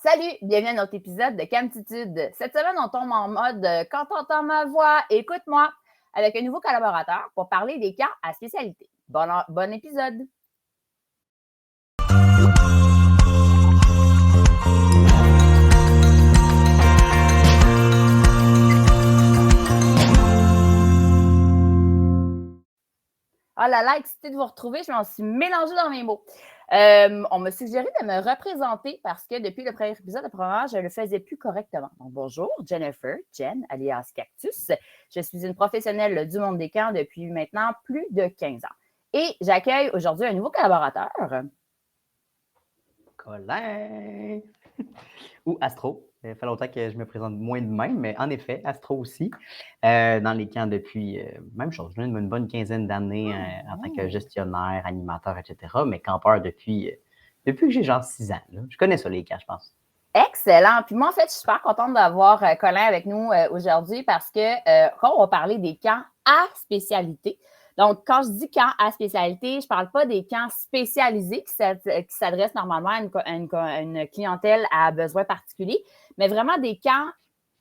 Salut, bienvenue à notre épisode de Camtitude. Cette semaine, on tombe en mode quand t'entends ma voix, écoute-moi, avec un nouveau collaborateur pour parler des camps à spécialité. Bon épisode. Oh là là, excitée de vous retrouver, je m'en suis mélangée dans mes mots. On m'a suggéré de me représenter parce que depuis le premier épisode, apparemment, je ne le faisais plus correctement. Donc, bonjour, Jennifer, Jen, alias Cactus. Je suis une professionnelle du monde des camps depuis maintenant plus de 15 ans. Et j'accueille aujourd'hui un nouveau collaborateur. Colin! Ou Astro. Ça fait longtemps que je me présente moins de même, mais en effet, Astro aussi. Dans les camps depuis, même chose, une bonne quinzaine d'années en tant que gestionnaire, animateur, etc. Mais campeur depuis que j'ai genre 6 ans. Là. Je connais ça, les camps, je pense. Excellent. Puis moi, en fait, je suis super contente d'avoir Colin avec nous aujourd'hui parce que quand on va parler des camps à spécialité, donc quand je dis camps à spécialité, je ne parle pas des camps spécialisés qui s'adressent normalement à une clientèle à besoins particuliers, mais vraiment des camps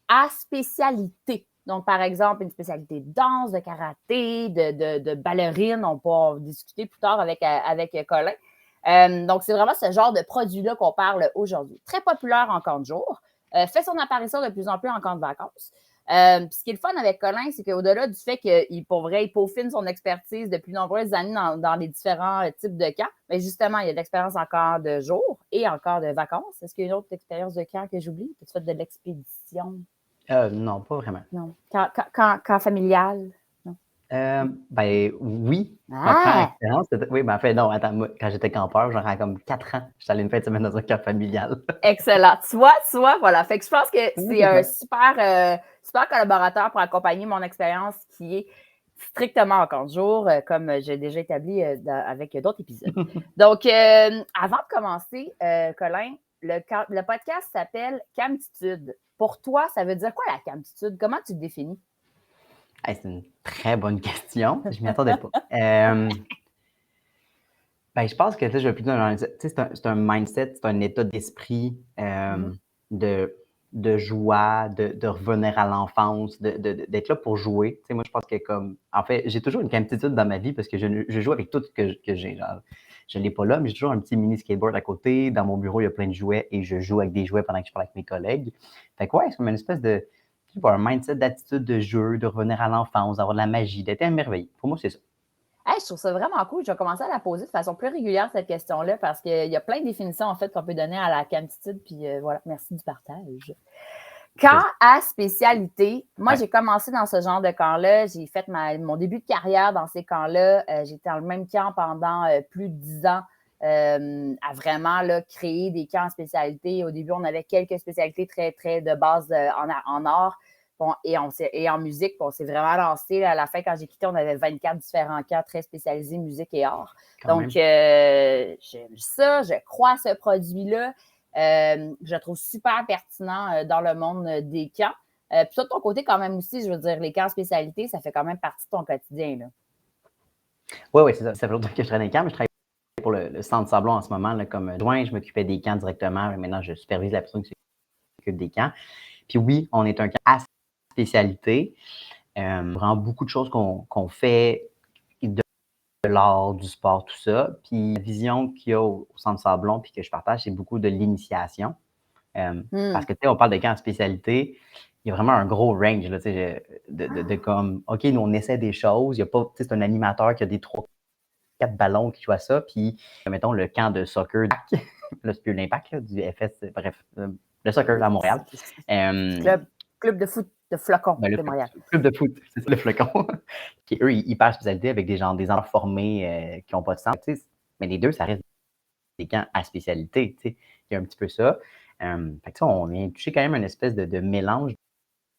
à spécialité. Donc, par exemple, une spécialité de danse, de karaté, de ballerine. On peut en discuter plus tard avec Colin. Donc, c'est vraiment ce genre de produit-là qu'on parle aujourd'hui. Très populaire en camp de jour, fait son apparition de plus en plus en camp de vacances. Puis ce qui est le fun avec Colin, c'est qu'au-delà du fait qu'il peaufine son expertise depuis nombreuses années dans les différents types de camps, mais justement, il y a de l'expérience en camp de jour et en camp de vacances. Est-ce qu'il y a une autre expérience de camp que j'oublie? As-tu fait de l'expédition? Non, pas vraiment. Non. Camp familial? Oui. Ma première expérience, c'était... Oui, en fait, non, attends, moi, quand j'étais campeur, genre à comme 4 ans, j'étais allé une fin de semaine dans un camp familial. Excellent. Tu vois, voilà. Fait que je pense que c'est un super collaborateur pour accompagner mon expérience qui est strictement en camp de jour, comme j'ai déjà établi avec d'autres épisodes. Donc, avant de commencer, Colin, le podcast s'appelle Camtitude. Pour toi, ça veut dire quoi la camtitude? Comment tu le définis? Hey, c'est une très bonne question. Je ne m'y attendais pas. Je pense que je vais plutôt c'est un mindset, c'est un état d'esprit de joie, de revenir à l'enfance, d'être là pour jouer. Moi, je pense que en fait, j'ai toujours une camtitude dans ma vie parce que je joue avec tout ce que j'ai. Genre, je ne l'ai pas là, mais j'ai toujours un petit mini skateboard à côté. Dans mon bureau, il y a plein de jouets et je joue avec des jouets pendant que je parle avec mes collègues. Fait que ouais, c'est comme une espèce de un mindset d'attitude de jeu, de revenir à l'enfance, d'avoir de la magie, d'être émerveillé. Pour moi, c'est ça. Hey, je trouve ça vraiment cool. Je vais commencer à la poser de façon plus régulière, cette question-là, parce qu'il y a plein de définitions, en fait, qu'on peut donner à la camtitude. Puis voilà, merci du partage. Camp à spécialité. Moi, j'ai commencé dans ce genre de camp-là. J'ai fait mon début de carrière dans ces camps-là. J'étais dans le même camp pendant plus de 10 ans à vraiment là, créer des camps à spécialité. Au début, on avait quelques spécialités très, très de base en art. Bon, et en musique, on s'est vraiment lancé. Là, à la fin, quand j'ai quitté, on avait 24 différents camps très spécialisés musique et art. Donc, j'aime ça, je crois à ce produit-là. Je le trouve super pertinent dans le monde des camps. Puis toi, de ton côté, quand même aussi, je veux dire, les camps spécialités, ça fait quand même partie de ton quotidien. Là. Oui, c'est ça. Ça fait longtemps que je travaille dans les camps, mais je travaille pour le Centre Sablon en ce moment là, comme adjoint. Je m'occupais des camps directement. Mais maintenant, je supervise la personne qui s'occupe des camps. Puis oui, on est un camp à spécialité. Vraiment beaucoup de choses qu'on fait de l'art, du sport, tout ça. Puis la vision qu'il y a au Centre Sablon puis que je partage, c'est beaucoup de l'initiation. Parce que, tu sais, on parle de camps en spécialité, il y a vraiment un gros range, là, de comme, OK, nous, on essaie des choses. Il y a pas, c'est un animateur qui a des 3-4 ballons qui joue à ça. Puis, mettons, le camp de soccer, là, c'est plus l'Impact, là, du FS, bref, le soccer à Montréal. Club de foot de Flocon de Montréal. Club de foot, c'est ça, le Flocon. Qui, eux, ils hyper spécialité avec des enfants formés qui n'ont pas de sens. Mais les deux, ça reste des camps à spécialité. Il y a un petit peu ça. Fait que on vient toucher quand même une espèce de mélange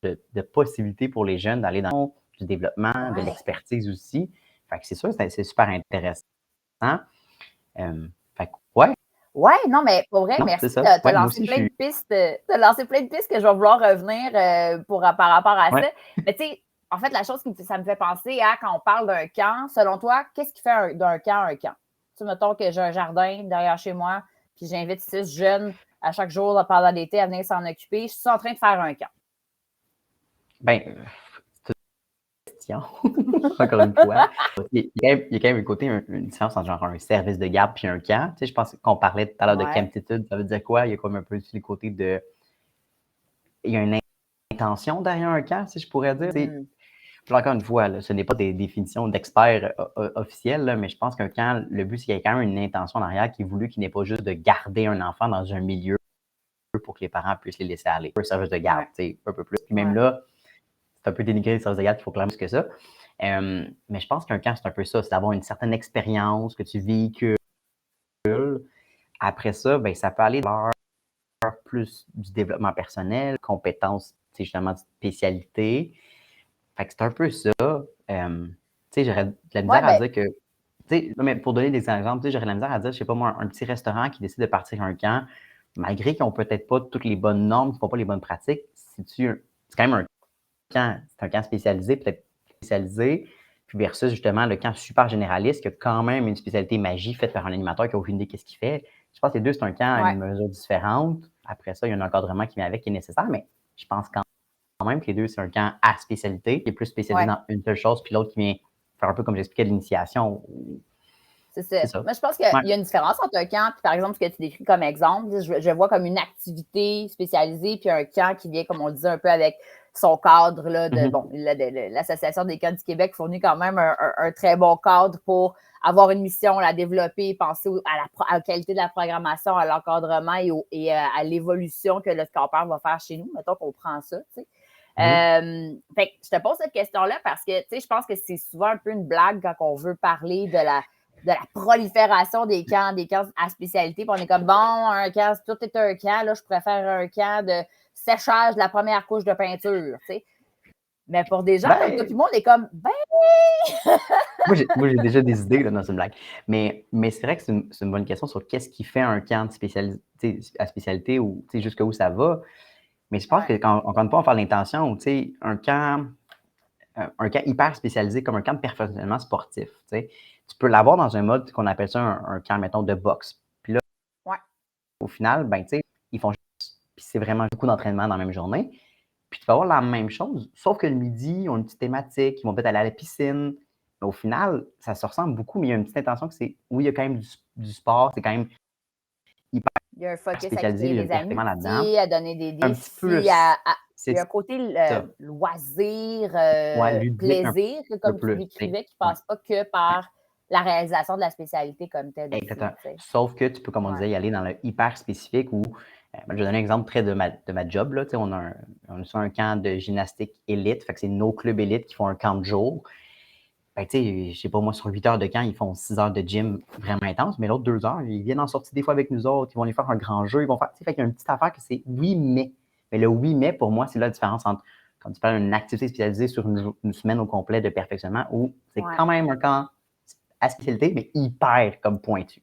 de possibilités pour les jeunes d'aller dans du développement, de l'expertise aussi. Fait que c'est sûr, c'est super intéressant. Fait que, ouais. Ouais, non, mais pour vrai, merci. Tu as lancé plein de pistes. Tu as lancé plein de pistes que je vais vouloir revenir par rapport à ça. Mais tu sais, en fait, la chose ça me fait penser à quand on parle d'un camp, selon toi, qu'est-ce qui fait d'un camp un camp? Tu sais, mettons que j'ai un jardin derrière chez moi, puis j'invite 6 jeunes à chaque jour pendant l'été à venir s'en occuper. Je suis en train de faire un camp. Ben, c'est une question. Encore une fois. Il y a quand même un côté, une différence entre genre un service de garde puis un camp. Tu sais, je pense qu'on parlait tout à l'heure de camptitude. Ça veut dire quoi? Il y a comme un peu aussi le côté de. Il y a une intention derrière un camp, si je pourrais dire. Puis encore une fois, là, ce n'est pas des définitions d'experts officielles, là, mais je pense qu'un camp, le but, c'est qu'il y ait quand même une intention en arrière qui est voulue, qui n'est pas juste de garder un enfant dans un milieu pour que les parents puissent les laisser aller. Un service de garde, un peu plus. Puis même là, c'est un peu dénigré le service de garde, il faut clairement plus que ça. Mais je pense qu'un camp, c'est un peu ça, c'est d'avoir une certaine expérience que tu véhicules. Après ça, ben, ça peut aller vers plus du développement personnel, compétences, justement, de spécialité. Fait que c'est un peu ça. J'aurais de la misère à dire que. Mais pour donner des exemples, j'aurais de la misère à dire, je sais pas moi, un petit restaurant qui décide de partir un camp, malgré qu'ils n'ont peut-être pas toutes les bonnes normes, qu'ils ne font pas les bonnes pratiques, c'est quand même un camp, c'est un camp spécialisé, peut-être spécialisé, puis versus justement le camp super généraliste qui a quand même une spécialité magie faite par un animateur qui n'a aucune idée qu'est-ce qu'il fait. Je pense que les deux, c'est un camp à une mesure différente. Après ça, il y a un encadrement qui vient avec qui est nécessaire, mais je pense quand même que les deux, c'est un camp à spécialité, qui est plus spécialisé dans une seule chose, puis l'autre qui vient faire un peu comme j'expliquais de l'initiation. C'est ça. Moi, je pense qu'il y a une différence entre un camp, puis par exemple, ce que tu décris comme exemple, je vois comme une activité spécialisée, puis un camp qui vient, comme on le disait, un peu avec son cadre, là, l'Association des camps du Québec fournit quand même un très bon cadre pour avoir une mission, la développer, penser à la qualité de la programmation, à l'encadrement et à l'évolution que le campeur va faire chez nous. Mettons qu'on prend ça, tu sais. Fait que je te pose cette question-là parce que, tu sais, je pense que c'est souvent un peu une blague quand on veut parler de la prolifération des camps à spécialité. Puis on est comme, bon, un camp, si tout est un camp, là, je préfère un camp de séchage de la première couche de peinture, tu sais. Mais pour des gens comme toi, puis moi, on est comme, moi, j'ai déjà des idées, là, dans une blague. Mais c'est vrai que c'est une bonne question sur qu'est-ce qui fait un camp à spécialité ou jusqu'où ça va. Mais je pense que encore une fois, on parle d'intention, un camp hyper spécialisé comme un camp de perfectionnement sportif. Tu peux l'avoir dans un mode qu'on appelle ça un camp, mettons, de boxe. Puis là, au final, ben, ils font juste, puis c'est vraiment beaucoup d'entraînement dans la même journée. Puis tu vas avoir la même chose, sauf que le midi, ils ont une petite thématique, ils vont peut-être aller à la piscine. Mais au final, ça se ressemble beaucoup, mais il y a une petite intention que c'est, oui, il y a quand même du sport, c'est quand même hyper il y a un focus spécialisé, il y a des perfectement là-dedans. amitiés, à donner des défis, Un petit peu il y a un côté loisir, plaisir, comme tu décrivais, qui ne passe pas que par la réalisation de la spécialité comme telle. Exactement. Sauf que tu peux, comme on disait, y aller dans le hyper spécifique où, je vais donner un exemple près de ma job. Là, on a un camp de gymnastique élite, fait que c'est nos clubs élites qui font un camp de jour. Fait que, je sais pas, moi, sur 8 heures de camp, ils font 6 heures de gym vraiment intense, mais l'autre 2 heures, ils viennent en sortie des fois avec nous autres, ils vont aller faire un grand jeu, ils vont faire. Fait qu'il y a une petite affaire que c'est oui, mais. Mais le oui, mais, pour moi, c'est là la différence entre quand tu parles d'une activité spécialisée sur une semaine au complet de perfectionnement où c'est quand même un camp à spécialité, mais hyper comme pointu.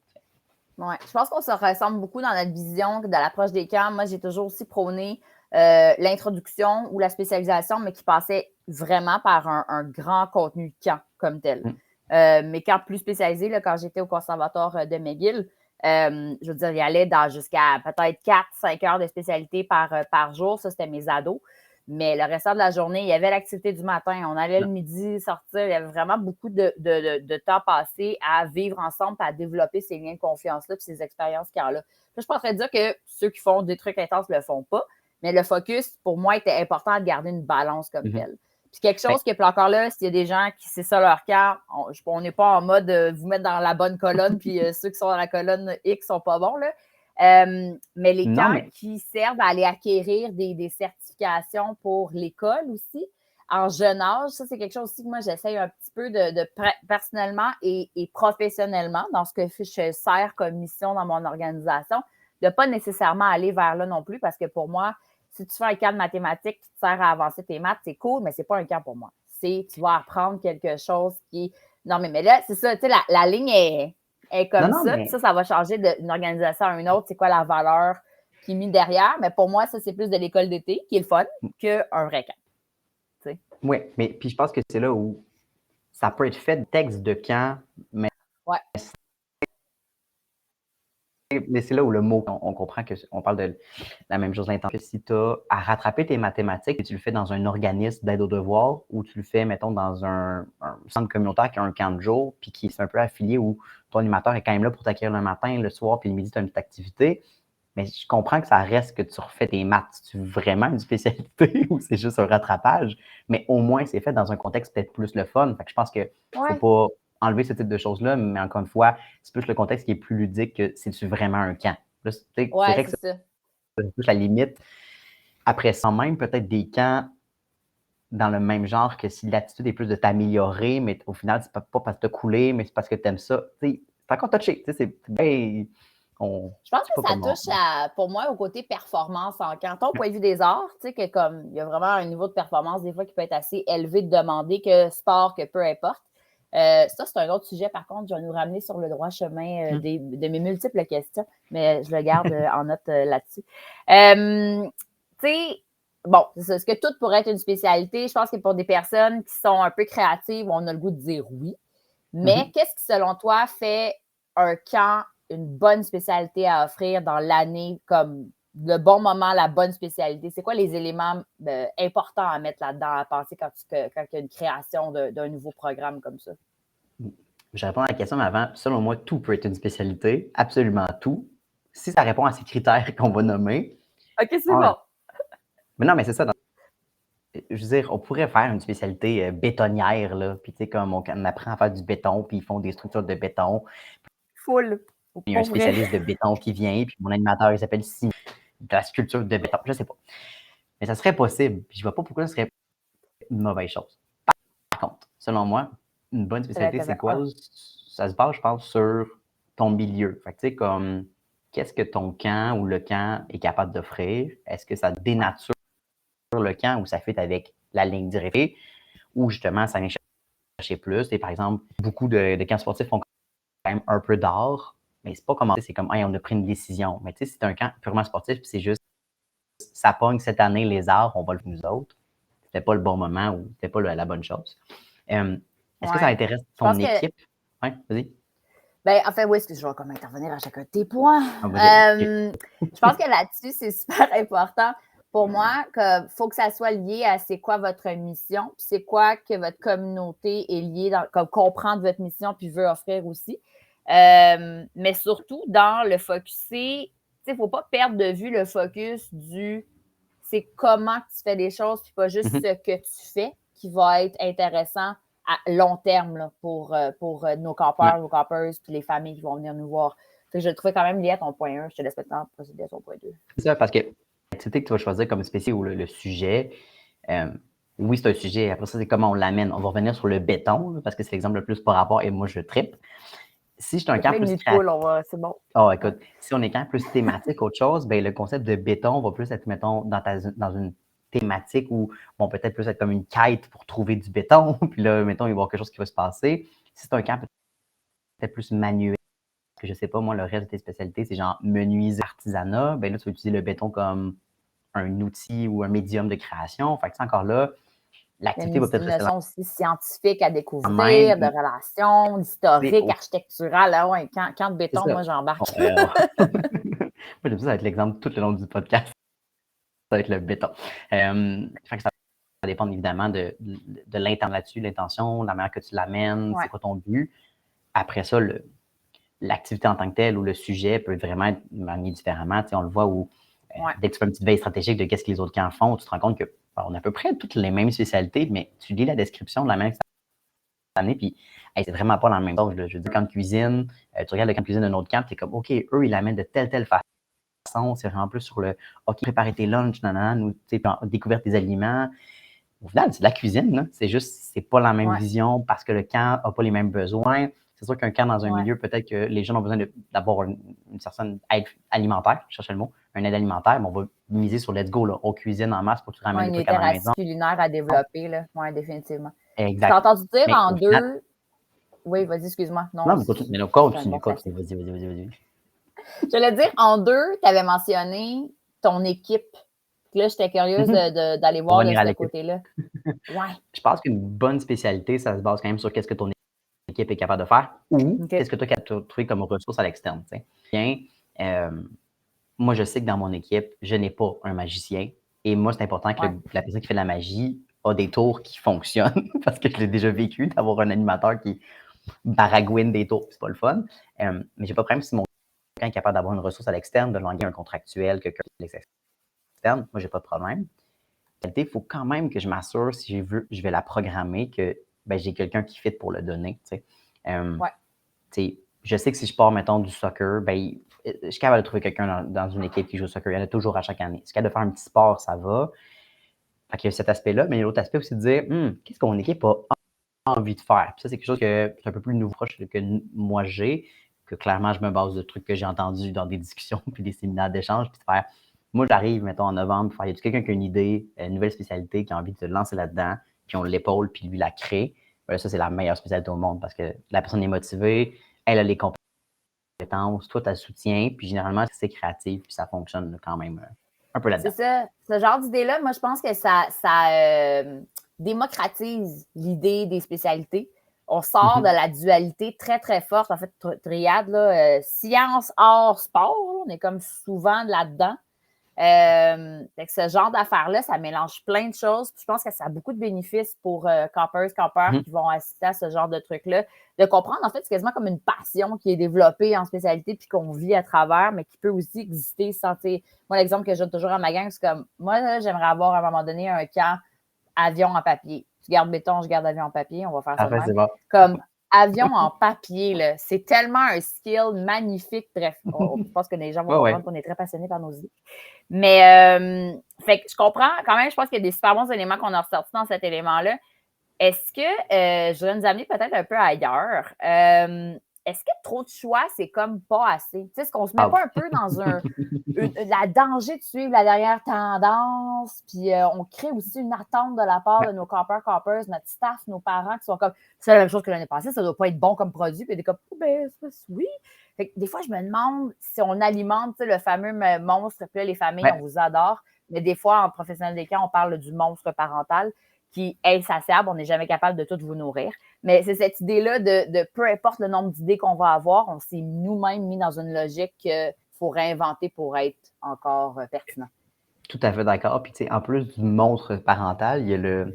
Oui, je pense qu'on se ressemble beaucoup dans notre vision de l'approche des camps. Moi, j'ai toujours aussi prôné l'introduction ou la spécialisation, mais qui passait vraiment par un grand contenu de camp comme tel. Mes camps plus spécialisés, là, quand j'étais au conservatoire de McGill, je veux dire, il y allait jusqu'à peut-être 4-5 heures de spécialité par jour. Ça, c'était mes ados. Mais le restant de la journée, il y avait l'activité du matin. On allait le midi sortir. Il y avait vraiment beaucoup de temps passé à vivre ensemble, à développer ces liens de confiance-là et ces expériences qu'il y a là. Je ne suis pas en train de dire que ceux qui font des trucs intenses ne le font pas, mais le focus, pour moi, était important de garder une balance comme telle. Puis quelque chose que, puis encore là, s'il y a des gens qui c'est ça leur camp, on n'est pas en mode vous mettre dans la bonne colonne, puis ceux qui sont dans la colonne X sont pas bons, là. Mais les camps qui servent à aller acquérir des certifications pour l'école aussi, en jeune âge, ça, c'est quelque chose aussi que moi, j'essaye un petit peu de personnellement et professionnellement, dans ce que je sers comme mission dans mon organisation, de ne pas nécessairement aller vers là non plus, parce que pour moi, si tu fais un camp de mathématiques qui te sert à avancer tes maths, c'est cool, mais ce n'est pas un camp pour moi. Tu vas apprendre quelque chose qui est... Non, mais là, c'est ça, tu sais, la ligne est comme ça. Puis ça va changer d'une organisation à une autre. C'est quoi la valeur qui est mise derrière? Mais pour moi, ça, c'est plus de l'école d'été, qui est le fun, qu'un vrai camp. T'sais. Oui, mais puis je pense que c'est là où ça peut être fait de texte de camp, mais mais c'est là où le mot, on comprend qu'on parle de la même chose, l'intention. Si tu as à rattraper tes mathématiques et tu le fais dans un organisme d'aide aux devoirs ou tu le fais, mettons, dans un centre communautaire qui a un camp de jour puis qui est un peu affilié où ton animateur est quand même là pour t'accueillir le matin, le soir, puis le midi, tu as une petite activité. Mais je comprends que ça reste que tu refais tes maths. C'est vraiment une spécialité ou c'est juste un rattrapage? Mais au moins, c'est fait dans un contexte peut-être plus le fun. Fait que je pense qu'il ne faut pas enlever ce type de choses-là, mais encore une fois, c'est plus le contexte qui est plus ludique que c'est-tu vraiment un camp. Là, c'est vrai que c'est plus la limite. Après ça, même peut-être des camps dans le même genre que si l'attitude est plus de t'améliorer, mais au final, c'est pas parce que tu as coulé, mais c'est parce que tu aimes ça. C'est encore touché. C'est bien. Je pense que ça touche pour moi au côté performance en camp. Ton point de vue des arts, tu sais, que comme il y a vraiment un niveau de performance des fois qui peut être assez élevé de demander que sport, que peu importe. Ça, c'est un autre sujet, par contre, je vais nous ramener sur le droit chemin de mes multiples questions, mais je le garde en note là-dessus. Tu sais, bon, c'est ce que tout pourrait être une spécialité. Je pense que pour des personnes qui sont un peu créatives, on a le goût de dire oui. Mais qu'est-ce qui, selon toi, fait un camp une bonne spécialité à offrir dans l'année, comme le bon moment, la bonne spécialité? C'est quoi les éléments importants à mettre là-dedans, à penser quand il y a une création d'un nouveau programme comme ça? Je réponds à la question, mais avant, selon moi, tout peut être une spécialité, absolument tout, si ça répond à ces critères qu'on va nommer. OK, c'est bon. Mais non, mais c'est ça. Je veux dire, on pourrait faire une spécialité bétonnière, là, puis tu sais, comme on apprend à faire du béton, puis ils font des structures de béton. Full. Il y a un spécialiste de béton qui vient, puis mon animateur, il s'appelle Simon, de la sculpture de béton. Je ne sais pas. Mais ça serait possible. Puis je ne vois pas pourquoi ce serait une mauvaise chose. Par contre, selon moi, une bonne spécialité, c'est quoi? Ça se base, je pense, sur ton milieu. Fait que tu sais, comme, qu'est-ce que ton camp ou le camp est capable d'offrir? Est-ce que ça dénature le camp ou ça fait avec la ligne directe? Ou justement, ça vient chercher plus? Et par exemple, beaucoup de camps sportifs font quand même un peu d'art, mais c'est pas commencé, c'est comme, hey, on a pris une décision. Mais tu sais, c'est un camp purement sportif, puis c'est juste, ça pogne cette année les arts, on va le faire nous autres. C'était pas le bon moment ou c'était pas la bonne chose. Est-ce que ça intéresse ton équipe? Oui, vas-y. Ben, en fait, oui, je vais comme intervenir à chacun de tes points. Je pense que là-dessus, c'est super important. Pour moi, il faut que ça soit lié à c'est quoi votre mission, puis c'est quoi que votre communauté est liée, comme comprendre votre mission puis veut offrir aussi. Mais surtout, dans le focuser, il ne faut pas perdre de vue le focus du c'est comment tu fais des choses, puis pas juste ce que tu fais qui va être intéressant à long terme là, pour nos campeurs, nos campeuses, puis les familles qui vont venir nous voir. Fait que je le trouvais quand même lié à ton point 1. Je te laisse maintenant procéder à ton point 2. C'est ça, parce que l'activité que tu vas choisir comme spécial ou le sujet, oui, c'est un sujet. Après ça, c'est comment on l'amène. On va revenir sur le béton, là, parce que c'est l'exemple le plus par rapport, et moi, je trippe. Si je suis un camp plus créatif, c'est bon. Oh, écoute, si on est quand même plus thématique, autre chose, ben, le concept de béton va plus être, mettons, dans une thématique où vont peut-être plus être comme une quête pour trouver du béton. Puis là, mettons, il va y avoir quelque chose qui va se passer. Si c'est un camp peut-être plus manuel, que je sais pas, moi, le reste de tes spécialités, c'est genre menuiserie, artisanat, ben là, tu vas utiliser le béton comme un outil ou un médium de création. Fait que c'est encore là, l'activité va peut-être rester une notion aussi scientifique à découvrir, de relations, d'historique, architectural. Ah ouais, camp de béton, moi, j'embarque. Moi, j'aime ça, ça va être l'exemple tout le long du podcast. Ça va être le béton. Fait que ça va dépendre évidemment de l'intention là-dessus, l'intention, la manière que tu l'amènes, c'est quoi ton but. Après ça, l'activité en tant que telle ou le sujet peut vraiment être manié différemment. Tu sais, on le voit où dès que tu fais une petite veille stratégique de qu'est-ce que les autres camps font, tu te rends compte qu'on a à peu près toutes les mêmes spécialités, mais tu lis la description de la manière que ça amené, puis c'est vraiment pas la même chose. Je veux dire, camp de cuisine, tu regardes le camp de cuisine d'un autre camp, tu es comme, OK, eux, ils l'amènent de telle façon. C'est vraiment plus sur le, OK, préparer tes lunchs, ou découvrir tes aliments. Au final, c'est de la cuisine, là. C'est juste, c'est pas la même vision parce que le camp n'a pas les mêmes besoins. C'est sûr qu'un camp dans un milieu, peut-être que les gens ont besoin d'avoir une certaine aide alimentaire, je cherchais le mot, une aide alimentaire, mais on va miser sur let's go, là, on cuisine en masse pour que tu ramènes des trucs à la maison. Une littératie culinaire à développer, là. Oui, définitivement. Exact. Tu as entendu dire en deux... Oui, vas-y, excuse-moi. Non, mais continue, vas-y. Je voulais dire, en deux, tu avais mentionné ton équipe. Là, j'étais curieuse d'aller voir de ce côté-là. Ouais. Je pense qu'une bonne spécialité, ça se base quand même sur qu'est-ce que ton équipe est capable de faire ou qu'est-ce que tu as trouvé comme ressources à l'externe. Bien, Moi, je sais que dans mon équipe, je n'ai pas un magicien. Et moi, c'est important que la personne qui fait de la magie a des tours qui fonctionnent parce que je l'ai déjà vécu d'avoir un animateur qui baragouine des tours, c'est pas le fun. Mais j'ai pas de problème si mon client est capable d'avoir une ressource à l'externe, de languer un contractuel, quelqu'un qui est externe. Moi, j'ai pas de problème. Il faut quand même que je m'assure, si je vais la programmer, que j'ai quelqu'un qui fit pour le donner. Je sais que si je pars, mettons, du soccer, je suis capable de trouver quelqu'un dans une équipe qui joue au soccer. Il y en a toujours à chaque année. Si je suis capable de faire un petit sport, ça va. Fait qu'il y a cet aspect-là, mais il y a l'autre aspect aussi de dire qu'est-ce que mon équipe a envie de faire. Puis ça, c'est quelque chose que c'est un peu plus nouveau que moi j'ai, que clairement, je me base de trucs que j'ai entendus dans des discussions puis des séminaires d'échange. Puis de faire, moi, j'arrive, mettons, en novembre, il y a quelqu'un qui a une idée, une nouvelle spécialité, qui a envie de se lancer là-dedans, puis on l'épaule, puis lui la crée. Ça, c'est la meilleure spécialité au monde parce que la personne est motivée, elle a les compétences, toi, tu as le soutien, puis généralement, c'est créatif, puis ça fonctionne quand même un peu là-dedans. C'est ça. Ce genre d'idée-là, moi, je pense que ça démocratise l'idée des spécialités. On sort de la dualité très, très forte. En fait, triade, là, science, art, sport, on est comme souvent là-dedans. Fait que ce genre d'affaires-là, ça mélange plein de choses. Puis je pense que ça a beaucoup de bénéfices pour campeurs qui vont assister à ce genre de trucs-là. De comprendre, en fait, c'est quasiment comme une passion qui est développée en spécialité puis qu'on vit à travers, mais qui peut aussi exister sans, moi, l'exemple que je donne toujours à ma gang, c'est comme, moi, là, j'aimerais avoir à un moment donné un camp avion en papier. Tu gardes béton, je garde avion en papier, on va faire ça de même. Comme avion en papier, là, c'est tellement un skill magnifique. Bref, je pense que les gens vont comprendre qu'on est très passionnés par nos idées. Mais, fait que je comprends quand même, je pense qu'il y a des super bons éléments qu'on a ressortis dans cet élément-là. Est-ce que je voudrais nous amener peut-être un peu ailleurs? Est-ce que trop de choix, c'est comme pas assez? Tu sais, est-ce qu'on se met pas un peu dans la danger de suivre la dernière tendance? Puis on crée aussi une attente de la part de nos campeurs, notre staff, nos parents qui sont comme, c'est la même chose que l'année passée, ça doit pas être bon comme produit. Puis des comme, oui. Fait que des fois, je me demande si on alimente le fameux monstre, puis là, les familles, on vous adore. Mais des fois, en professionnel des camps, on parle du monstre parental qui est insatiable, on n'est jamais capable de tout vous nourrir. Mais c'est cette idée-là de peu importe le nombre d'idées qu'on va avoir, on s'est nous-mêmes mis dans une logique qu'il faut réinventer pour être encore pertinent. Tout à fait d'accord. Puis, tu sais, en plus du monstre parental, il y a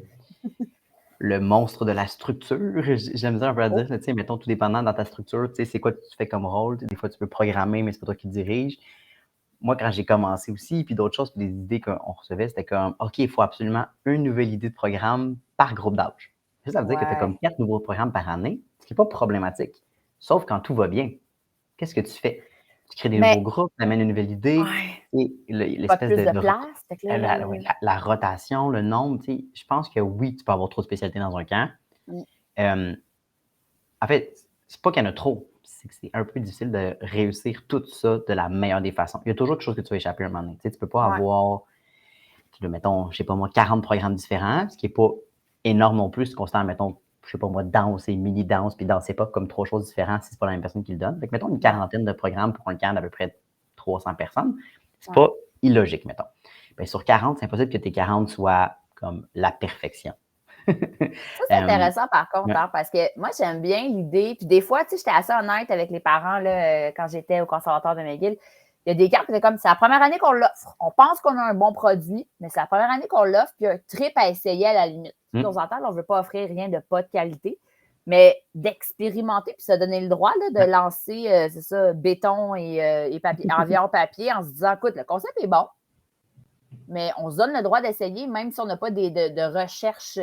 le monstre de la structure. J'aime ça un peu à dire. Tu sais, mettons, tout dépendant dans ta structure, tu sais, c'est quoi tu fais comme rôle. Des fois, tu peux programmer, mais c'est pas toi qui dirige. Moi, quand j'ai commencé aussi, puis d'autres choses, puis des idées qu'on recevait, c'était comme, OK, il faut absolument une nouvelle idée de programme par groupe d'âge. Ça veut dire que tu as comme 4 nouveaux programmes par année, ce qui n'est pas problématique. Sauf quand tout va bien. Qu'est-ce que tu fais? Tu crées des nouveaux groupes, tu amènes une nouvelle idée, et l'espèce de place. La rotation, le nombre, tu sais, je pense que oui, tu peux avoir trop de spécialités dans un camp. En fait, c'est pas qu'il y en a trop, c'est que c'est un peu difficile de réussir tout ça de la meilleure des façons. Il y a toujours quelque chose que tu vas échapper à un moment donné. Tu sais, tu peux pas avoir, mettons, je sais pas moi, 40 programmes différents, ce qui est pas énorme non plus, constant, mettons, je sais pas moi, danse et mini-danse, puis danse, c'est pas comme 3 choses différentes si c'est pas la même personne qui le donne. Fait que, mettons, une quarantaine de programmes pour un camp d'à peu près 300 personnes, c'est pas illogique, mettons. Bien, sur 40, c'est impossible que tes 40 soient comme la perfection. Ça, c'est intéressant par contre, parce que moi, j'aime bien l'idée. Puis des fois, tu sais, j'étais assez honnête avec les parents là, quand j'étais au conservatoire de McGill. Il y a des camps qui étaient comme, c'est la première année qu'on l'offre. On pense qu'on a un bon produit, mais c'est la première année qu'on l'offre, puis il y a un trip à essayer à la limite. De temps en temps, on ne veut pas offrir rien de pas de qualité, mais d'expérimenter puis se donner le droit là, de lancer, c'est ça, béton et papier, environ papier en se disant, écoute, le concept est bon, mais on se donne le droit d'essayer, même si on n'a pas de recherche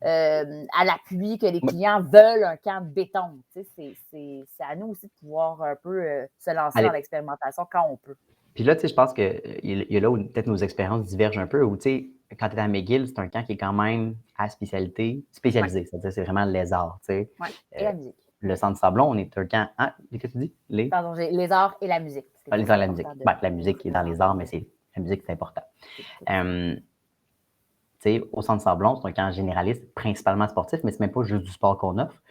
à l'appui que les clients veulent un camp de béton. Tu sais, c'est à nous aussi de pouvoir un peu se lancer dans l'expérimentation quand on peut. Puis là, tu sais, je pense qu'il y a là où peut-être nos expériences divergent un peu, où tu sais, quand tu es à McGill, c'est un camp qui est quand même à spécialisé, c'est-à-dire c'est vraiment les arts, tu sais. Oui, et la musique. Le Centre Sablon, on est un camp. Ah, qu'est-ce que tu dis? Pardon, les arts et la musique. Les arts et la musique. La musique est dans les arts, mais la musique, c'est important. Au Centre Sablon, c'est un camp généraliste, principalement sportif, mais c'est même pas juste du sport qu'on offre.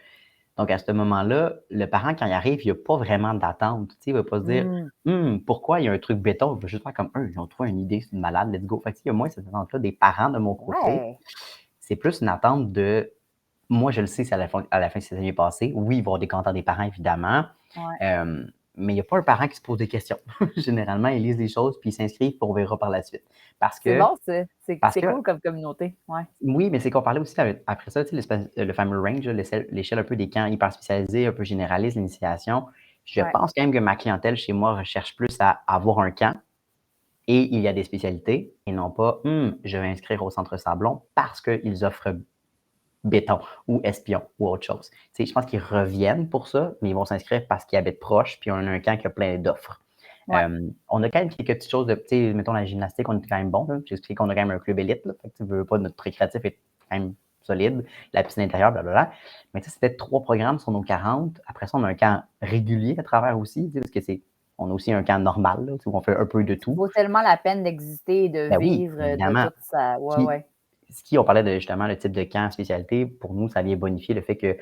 Donc, à ce moment-là, le parent, quand il arrive, il n'y a pas vraiment d'attente. Il ne va pas se dire pourquoi il y a un truc béton. Il va juste faire comme ils ont trouvé une idée, c'est une malade, let's go. Fait que, il y a moins cette attente-là des parents de mon côté. C'est plus une attente de moi, je le sais, c'est à la fin de cette année passée. Oui, il va y avoir des contents des parents, évidemment. Mais il n'y a pas un parent qui se pose des questions. Généralement, ils lisent les choses puis ils s'inscrivent puis on verra par la suite. C'est bon, ça. C'est que cool comme communauté. Ouais. oui, mais c'est qu'on parlait aussi après ça, tu sais, le fameux range, là, l'échelle un peu des camps hyper spécialisés, un peu généralistes, l'initiation. Je pense quand même que ma clientèle chez moi recherche plus à avoir un camp et il y a des spécialités et non pas je vais inscrire au Centre Sablon parce qu'ils offrent béton ou espion ou autre chose. Tu sais, je pense qu'ils reviennent pour ça, mais ils vont s'inscrire parce qu'ils habitent proche puis on a un camp qui a plein d'offres. Ouais. On a quand même quelques petites choses de, tu sais, mettons la gymnastique, on est quand même bon. J'ai expliqué qu'on a quand même un club élite. Là, fait que tu veux pas, notre récréatif est quand même solide. La piscine intérieure, blablabla. Mais tu sais, c'était 3 programmes sur nos 40. Après ça, on a un camp régulier à travers aussi, tu sais, parce que on a aussi un camp normal, là, où on fait un peu de tout. Ça vaut tellement la peine d'exister et de Ben oui, vivre évidemment. de tout ça. Ouais. On parlait de justement le type de camp spécialité, pour nous, ça vient bonifier le fait que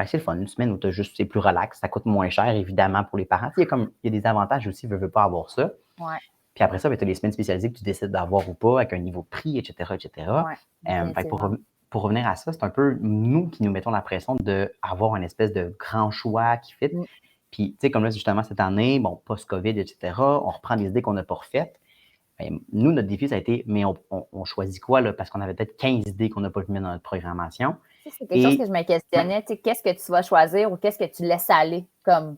c'est le fun, une semaine où c'est plus relax, ça coûte moins cher, évidemment, pour les parents. Il y a des avantages aussi, veux pas avoir ça. Ouais. Puis après ça, tu as les semaines spécialisées que tu décides d'avoir ou pas, avec un niveau de prix, etc., etc. Ouais, pour revenir à ça, c'est un peu nous qui nous mettons la pression d'avoir une espèce de grand choix qui fit. Puis, tu sais, comme là, justement, cette année, bon, post-COVID, etc., on reprend des idées qu'on n'a pas refaites. Nous, notre défi, ça a été, mais on choisit quoi, là? Parce qu'on avait peut-être 15 idées qu'on n'a pas pu mettre dans notre programmation. Ça, c'est quelque chose que je me questionnais. Tu sais, qu'est-ce que tu vas choisir ou qu'est-ce que tu laisses aller comme.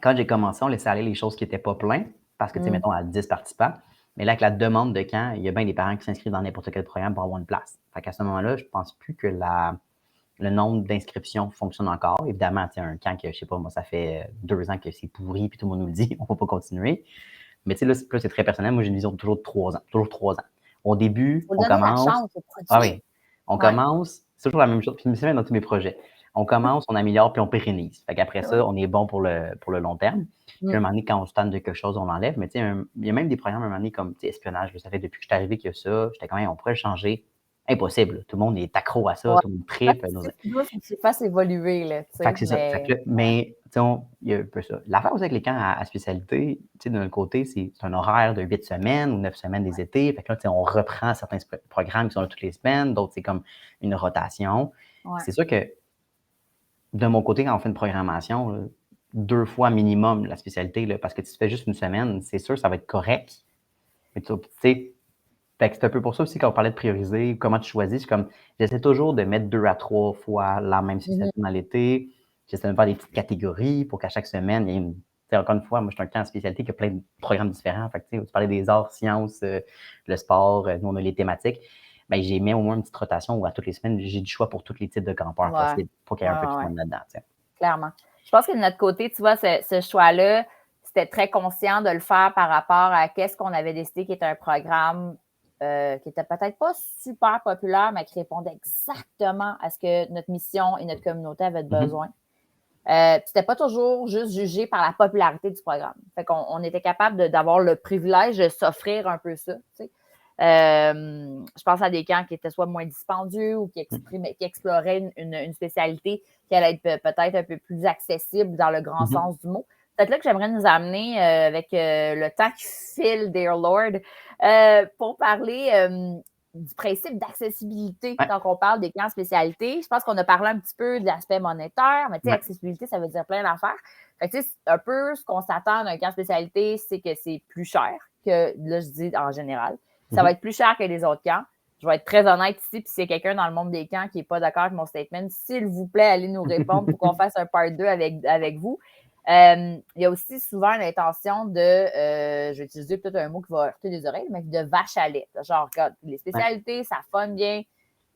Quand j'ai commencé, on laissait aller les choses qui n'étaient pas pleines, parce que, tu sais, mettons, à 10 participants. Mais là, avec la demande de camp, il y a bien des parents qui s'inscrivent dans n'importe quel programme pour avoir une place. Fait qu'à ce moment-là, je ne pense plus que le nombre d'inscriptions fonctionne encore. Évidemment, tu sais, un camp que, je sais pas, moi, ça fait 2 ans que c'est pourri, puis tout le monde nous le dit, on ne va pas continuer. Mais tu sais, là, c'est très personnel. Moi, j'ai une vision de toujours de 3 ans. Toujours 3 ans. Au début, Faut on donner la commence. chance au produit. Ah oui. On commence, c'est toujours la même chose. Puis, je me souviens dans tous mes projets. On commence, on améliore, puis on pérennise. Fait qu'après ça, on est bon pour le long terme. Puis, à un moment donné, quand on se tente de quelque chose, on l'enlève. Mais tu sais, il y a même des programmes à un moment donné comme espionnage. Ça fait depuis que je suis arrivé qu'il y a ça. J'étais quand même, on pourrait le changer. Impossible. Tout le monde est accro à ça. Ouais. Tout le monde tripe. C'est faut que tu fasses évoluer. Là, Fait que c'est ça. Fait que, mais il y a un peu ça. L'affaire aussi avec les camps à spécialité, d'un côté, c'est un horaire de 8 semaines ou 9 semaines des étés. Fait que là, on reprend certains programmes qui sont là toutes les semaines, d'autres, c'est comme une rotation. Ouais. C'est sûr que de mon côté, quand on fait une programmation, là, 2 fois minimum la spécialité, là, parce que si tu fais juste une semaine, c'est sûr, ça va être correct. Mais tu sais, fait que c'est un peu pour ça aussi quand on parlait de prioriser, comment tu choisis, j'essaie toujours de mettre 2 à 3 fois la même spécialité dans l'été. J'essaie de faire des petites catégories pour qu'à chaque semaine, il y ait une. Encore une fois, moi, je suis un camp en spécialité qui a plein de programmes différents. Fait que, tu parlais des arts, sciences, le sport, nous, on a les thématiques. Ben, j'ai mis au moins une petite rotation où à toutes les semaines, j'ai du choix pour tous les types de campeurs possibles pour qu'il y ait un peu de fun là-dedans. Clairement. Je pense que de notre côté, tu vois, ce choix-là, c'était très conscient de le faire par rapport à qu'est-ce qu'on avait décidé qui était un programme qui était peut-être pas super populaire, mais qui répondait exactement à ce que notre mission et notre communauté avaient besoin. C'était pas toujours juste jugé par la popularité du programme. Fait qu'on était capable d'avoir le privilège de s'offrir un peu ça. Tu sais. Je pense à des camps qui étaient soit moins dispendieux ou qui exploraient une spécialité qui allait être peut-être un peu plus accessible dans le grand sens du mot. Peut-être là que j'aimerais nous amener avec le temps qui file, dear Lord, pour parler du principe d'accessibilité quand on parle des camps spécialités. Je pense qu'on a parlé un petit peu de l'aspect monétaire, mais tu sais, accessibilité, ça veut dire plein d'affaires. Fait que, tu sais, un peu ce qu'on s'attend d'un camp spécialité, c'est que c'est plus cher que, là, je dis en général. Ça va être plus cher que les autres camps. Je vais être très honnête ici, puis s'il y a quelqu'un dans le monde des camps qui n'est pas d'accord avec mon statement, s'il vous plaît, allez nous répondre pour qu'on fasse un part 2 avec vous. Il y a aussi souvent l'intention de, je vais utiliser peut-être un mot qui va heurter les oreilles, mais de vache à lait. Genre, regarde, les spécialités, ça fun bien.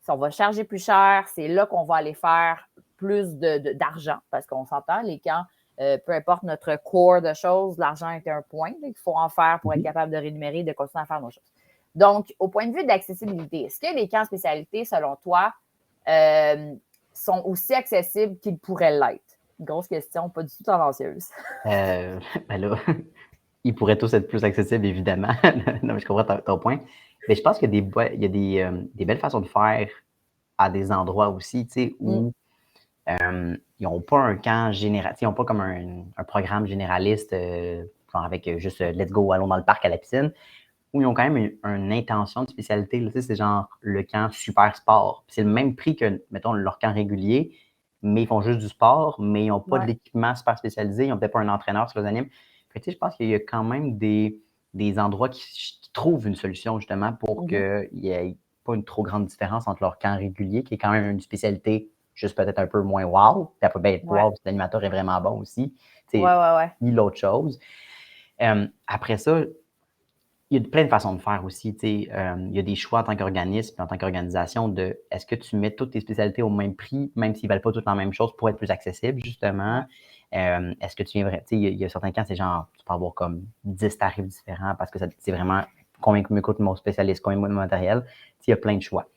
Si on va charger plus cher, c'est là qu'on va aller faire plus d'argent, parce qu'on s'entend, les camps, peu importe notre core de choses, l'argent est un point qu'il faut en faire pour être capable de rémunérer et de continuer à faire nos choses. Donc, au point de vue de l'accessibilité, est-ce que les camps spécialités, selon toi, sont aussi accessibles qu'ils pourraient l'être? Grosse question, pas du tout tendancieuse. Ben là, ils pourraient tous être plus accessibles, évidemment. Non, mais je comprends ton point. Mais je pense qu'il y a des belles façons de faire à des endroits aussi, tu sais, où ils n'ont pas un camp général, ils n'ont pas comme un programme généraliste, genre avec juste let's go, allons dans le parc à la piscine, où ils ont quand même une intention de spécialité. Là, tu sais, c'est genre le camp super sport. Puis c'est le même prix que, mettons, leur camp régulier, mais ils font juste du sport, mais ils n'ont pas Ouais. d'équipement super spécialisé, ils n'ont peut-être pas un entraîneur sur les animes. Fait que, je pense qu'il y a quand même des endroits qui trouvent une solution justement pour qu'il n'y ait pas une trop grande différence entre leur camp régulier, qui est quand même une spécialité juste peut-être un peu moins wow. Puis après, ben, Ouais. wow, si l'animateur est vraiment bon aussi. Ouais. Ni l'autre chose. Après ça, il y a plein de façons de faire aussi. Il y a des choix en tant qu'organisme et en tant qu'organisation de est-ce que tu mets toutes tes spécialités au même prix, même s'ils ne valent pas toutes la même chose pour être plus accessible, justement. Est-ce que tu viens il y a certains cas, c'est genre, tu peux avoir comme 10 tarifs différents parce que c'est vraiment combien me coûte mon spécialiste, combien me coûte mon matériel. Il y a plein de choix.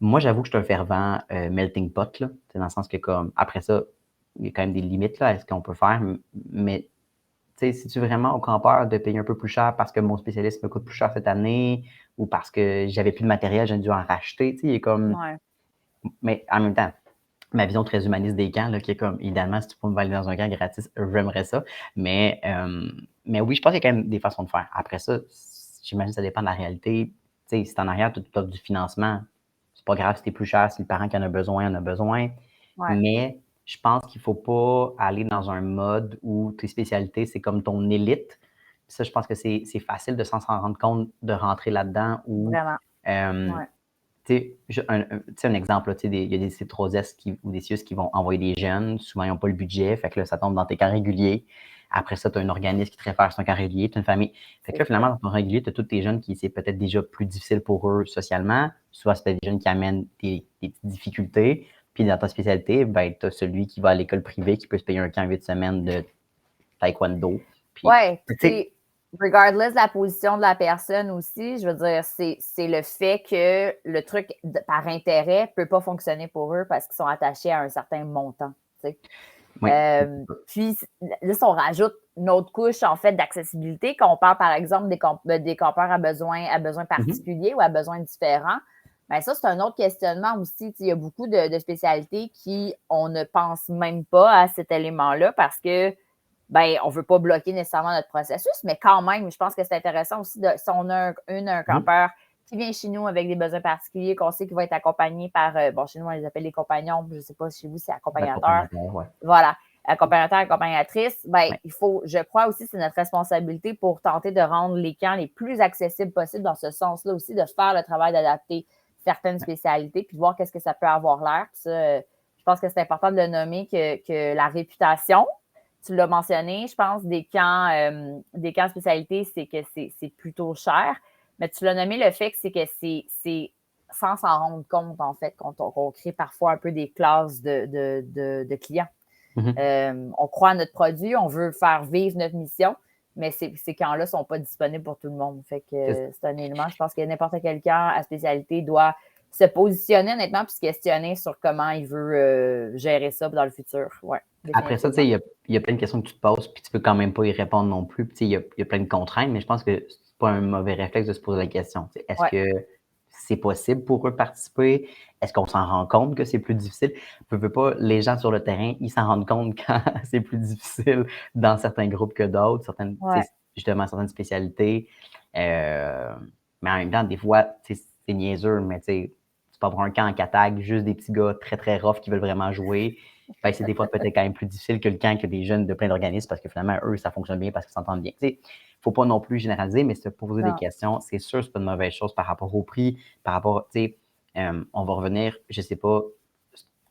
Moi, j'avoue que je suis un fervent melting pot, là, dans le sens que comme après ça, il y a quand même des limites là, à ce qu'on peut faire, mais si tu vraiment au campeur de payer un peu plus cher parce que mon spécialiste me coûte plus cher cette année ou parce que j'avais plus de matériel, j'ai dû en racheter, il est comme. Ouais. Mais en même temps, ma vision très humaniste des camps, là, qui est comme, idéalement, si tu peux me valider dans un camp gratis, j'aimerais ça. Mais oui, je pense qu'il y a quand même des façons de faire. Après ça, j'imagine que ça dépend de la réalité. Si en arrière, tu as du financement, c'est pas grave si t'es plus cher, si le parent qui en a besoin, en a besoin. Ouais. Mais je pense qu'il ne faut pas aller dans un mode où tes spécialités, c'est comme ton élite. Ça, je pense que c'est facile de s'en rendre compte, de rentrer là-dedans où. Vraiment. Ouais. Tu sais, un exemple, là, il y a des C3S ou des CIUS qui vont envoyer des jeunes. Souvent, ils n'ont pas le budget. Fait que là, ça tombe dans tes camps réguliers. Après ça, tu as un organisme qui te réfère sur un camp régulier. Tu as une famille. Fait que là, finalement, dans ton régulier, tu as tous tes jeunes qui, c'est peut-être déjà plus difficile pour eux socialement. Soit c'est des jeunes qui amènent des petites difficultés. Puis dans ta spécialité, ben, tu as celui qui va à l'école privée qui peut se payer un camp 8 semaines de taekwondo. Puis, regardless de la position de la personne aussi, je veux dire, c'est le fait que le truc par intérêt ne peut pas fonctionner pour eux parce qu'ils sont attachés à un certain montant. Oui. Puis là, si on rajoute une autre couche, en fait, d'accessibilité, quand on parle, par exemple, des campeurs à besoins particuliers ou à besoins différents, bien ça, c'est un autre questionnement aussi. Il y a beaucoup de spécialités qui, on ne pense même pas à cet élément-là parce que ben, on ne veut pas bloquer nécessairement notre processus, mais quand même, je pense que c'est intéressant aussi si on a un campeur qui vient chez nous avec des besoins particuliers, qu'on sait qu'il va être accompagné par, chez nous, on les appelle les compagnons, je ne sais pas chez vous, c'est accompagnateur. Voilà, accompagnateur, accompagnatrice. Ben, il faut, je crois aussi, c'est notre responsabilité pour tenter de rendre les camps les plus accessibles possibles dans ce sens-là aussi, de faire le travail d'adapter certaines spécialités, puis de voir qu'est-ce que ça peut avoir l'air. Puis ça, je pense que c'est important de le nommer que la réputation, tu l'as mentionné, je pense, des camps spécialités, c'est que c'est plutôt cher. Mais tu l'as nommé le fait que c'est sans s'en rendre compte, en fait, qu'on crée parfois un peu des classes de clients. On croit à notre produit, on veut faire vivre notre mission, mais ces camps-là ne sont pas disponibles pour tout le monde. Fait que c'est un élément, je pense que n'importe quel camp à spécialité doit se positionner honnêtement puis se questionner sur comment il veut gérer ça dans le futur. Ouais. Après ça, il y a plein de questions que tu te poses, puis tu peux quand même pas y répondre non plus. Il y a plein de contraintes, mais je pense que c'est pas un mauvais réflexe de se poser la question. Est-ce que c'est possible pour eux de participer? Est-ce qu'on s'en rend compte que c'est plus difficile? Je veux pas, les gens sur le terrain, ils s'en rendent compte quand c'est plus difficile dans certains groupes que d'autres, justement certaines spécialités. Mais en même temps, des fois, c'est niaiseux, mais tu peux avoir un camp en catag, juste des petits gars très, très rough qui veulent vraiment jouer. Ben, c'est des fois peut-être quand même plus difficile que le camp que des jeunes de plein d'organismes parce que finalement, eux, ça fonctionne bien parce qu'ils s'entendent bien. Il ne faut pas non plus généraliser, mais se poser des questions, c'est sûr que ce n'est pas une mauvaise chose par rapport au prix, par rapport, on va revenir, je ne sais pas,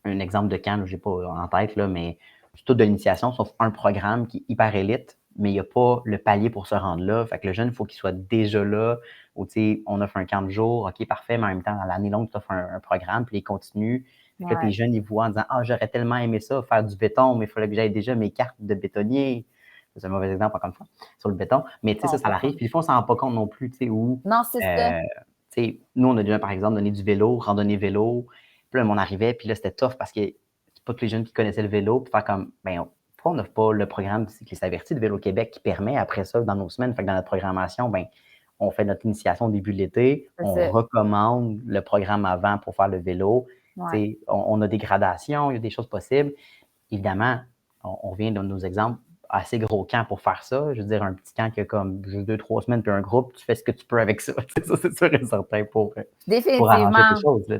un exemple de camp, je n'ai pas en tête, là, mais c'est tout de l'initiation, sauf un programme qui est hyper élite, mais il n'y a pas le palier pour se rendre là. Fait que le jeune, il faut qu'il soit déjà là, où on offre un camp de jour, OK, parfait, mais en même temps, dans l'année longue, tu offres un programme, puis il continue. Fait que tes jeunes, ils voient en disant « Ah, j'aurais tellement aimé ça, faire du béton, mais il fallait que j'aille déjà mes cartes de bétonnier. » C'est un mauvais exemple, encore une fois, sur le béton. Mais ça arrive. Puis des fois, on ne s'en rend pas compte non plus, où… Non, c'est ça. Nous, on a déjà, par exemple, donné du vélo, randonnée vélo. Puis là, on arrivait, puis là, c'était tough parce que c'est pas tous les jeunes qui connaissaient le vélo. Puis faire comme, pourquoi on n'offre pas le programme Cycliste Averti de Vélo Québec qui permet, après ça, dans nos semaines, fait que dans notre programmation, on fait notre initiation au début de l'été, on recommande le programme avant pour faire le vélo. On a des gradations, il y a des choses possibles. Évidemment, on revient dans nos exemples, assez gros camp pour faire ça. Je veux dire, un petit camp qui a comme juste 2-3 semaines, puis un groupe, tu fais ce que tu peux avec ça. Ça, c'est sûr et certain pour arranger tes choses. Là,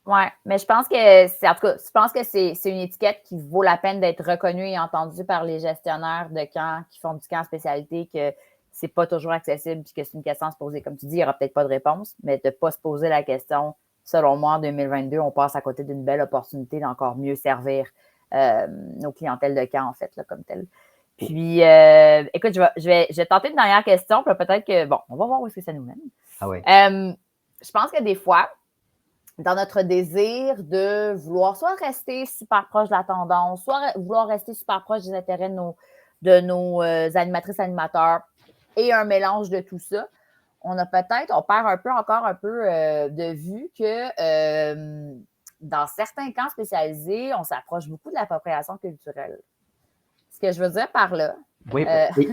Oui, mais je pense que c'est une étiquette qui vaut la peine d'être reconnue et entendue par les gestionnaires de camps qui font du camp en spécialité, que c'est pas toujours accessible puis que c'est une question à se poser. Comme tu dis, il n'y aura peut-être pas de réponse, mais de ne pas se poser la question, selon moi, en 2022, on passe à côté d'une belle opportunité d'encore mieux servir nos clientèles de camp, en fait, là, comme tel. Puis, écoute, je vais tenter une dernière question, puis peut-être que, bon, on va voir où est-ce que ça nous mène. Ah oui. Je pense que des fois, dans notre désir de vouloir soit rester super proche de la tendance, soit vouloir rester super proche des intérêts de nos animatrices, animateurs et un mélange de tout ça, on perd encore un peu de vue que dans certains camps spécialisés, on s'approche beaucoup de l'appropriation culturelle. Ce que je veux dire par là. Oui,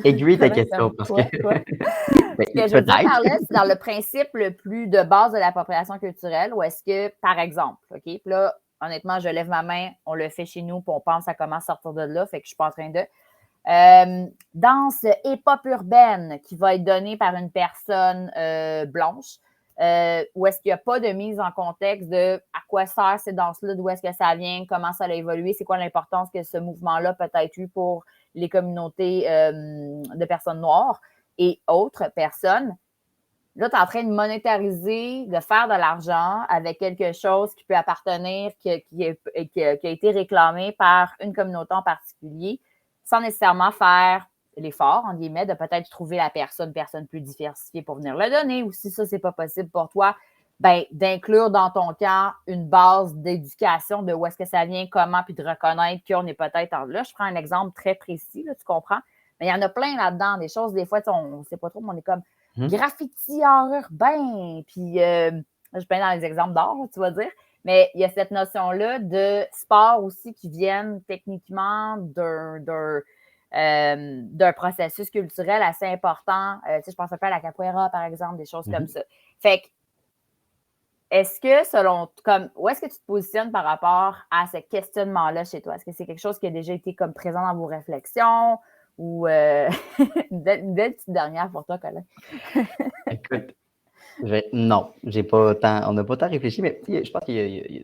aiguille ta question. Parce que... Ce que je veux dire par là, c'est dans le principe le plus de base de l'appropriation culturelle, où est-ce que, par exemple, OK, puis là, honnêtement, je lève ma main, on le fait chez nous, puis on pense à comment sortir de là, fait que je suis pas en train de... danse hip-hop urbaine qui va être donnée par une personne blanche, où est-ce qu'il n'y a pas de mise en contexte de à quoi sert ces danses-là, d'où est-ce que ça vient, comment ça a évolué, c'est quoi l'importance que ce mouvement-là peut-être eu pour les communautés de personnes noires et autres personnes. Là, tu es en train de monétariser, de faire de l'argent avec quelque chose qui peut appartenir, qui a été réclamé par une communauté en particulier, sans nécessairement faire l'effort, en guillemets, de peut-être trouver la personne plus diversifiée pour venir le donner, ou si ça, c'est pas possible pour toi, ben, d'inclure dans ton camp une base d'éducation de où est-ce que ça vient, comment, puis de reconnaître qu'on est peut-être là. Je prends un exemple très précis, là, tu comprends? Mais il y en a plein là-dedans, des choses, des fois, on ne sait pas trop, mais on est comme graffiti art urbain, puis je suis bien dans les exemples d'art, tu vas dire, mais il y a cette notion-là de sport aussi qui viennent techniquement d'un processus culturel assez important. Tu sais, je pense un peu à la capoeira, par exemple, des choses comme ça. Fait que, est-ce que, où est-ce que tu te positionnes par rapport à ce questionnement-là chez toi? Est-ce que c'est quelque chose qui a déjà été comme présent dans vos réflexions ou une belle petite dernière pour toi, Colin? Écoute, non, on n'a pas tant réfléchi, mais je pense qu'il y a